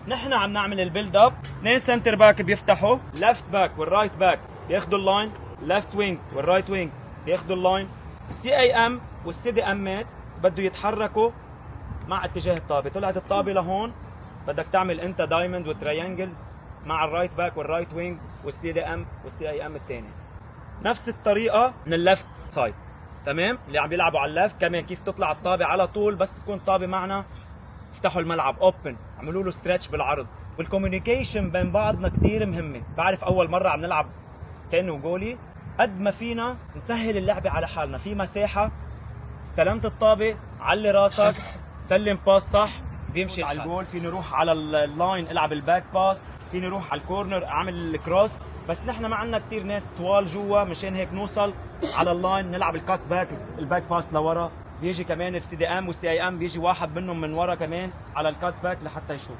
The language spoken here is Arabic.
نحن عم نعمل البيلد اب، اثنين سنتر باك بيفتحوا، ليفت باك والرايت باك بياخذوا اللاين، ليفت وينج والرايت وينج بياخذوا اللاين. السي اي ام والسي دي امات بده يتحركوا مع اتجاه الطابه. طلعت الطابه لهون بدك تعمل انت دايموند وتريانجلز مع الرايت باك والرايت وينج والسي دي ام والسي اي ام الثاني. نفس الطريقه من الليفت سايد، تمام؟ اللي عم بيلعبوا على الليفت كمان كيف تطلع الطابه على طول، بس تكون الطابه معنا. افتحوا الملعب اوبن، عملوا له ستريتش بالعرض. والكوميونيكيشن بين بعضنا كثير مهمه. بعرف اول مره عم نلعب تاني وجولي، قد ما فينا نسهل اللعبه على حالنا. في مساحه، استلمت الطابه علي راسك، سلم باس صح، بيمشي على الجول. فيني اروح على اللاين العب الباك باس، فيني اروح على الكورنر اعمل الكروس. بس نحن ما عندنا كثير ناس طوال جوا، مشان هيك نوصل على اللاين نلعب الكات باك، الباك باس لورا. بيجي كمان السي دي ام والسي اي ام، بيجي واحد منهم من ورا كمان على الكات باك لحتى يشوف.